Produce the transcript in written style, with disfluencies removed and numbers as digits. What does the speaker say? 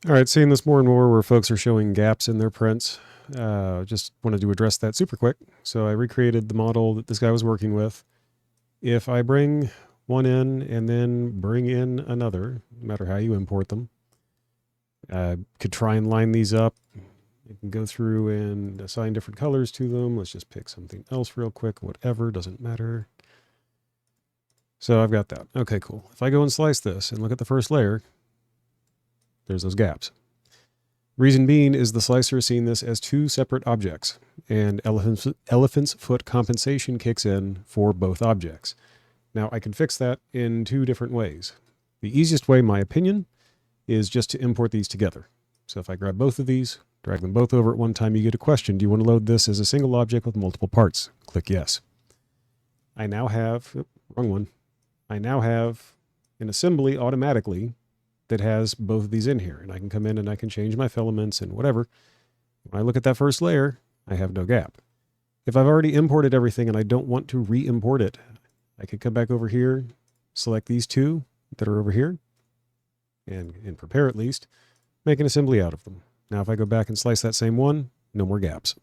All right, seeing this more and more where folks are showing gaps in their prints. Just wanted to address that super quick. So I recreated the model that this guy was working with. If I bring one in and then bring in another, no matter how you import them, could try and line these up. You can go through and assign different colors to them. Let's just pick something else real quick. Whatever, doesn't matter. So I've got that. Okay, cool. If I go and slice this and look at the first layer, there's those gaps. Reason being is the slicer is seeing this as two separate objects, and elephant's foot compensation kicks in for both objects. Now, I can fix that in two different ways. The easiest way, in my opinion, is just to import these together. So if I grab both of these, drag them both over at one time, you get a question. Do you want to load this as a single object with multiple parts? Click yes. I now have, wrong one. I now have an assembly automatically that has both of these in here. And I can come in and I can change my filaments and whatever. When I look at that first layer, I have no gap. If I've already imported everything and I don't want to re-import it, I could come back over here, select these two that are over here, and prepare at least, make an assembly out of them. Now if I go back and slice that same one, no more gaps.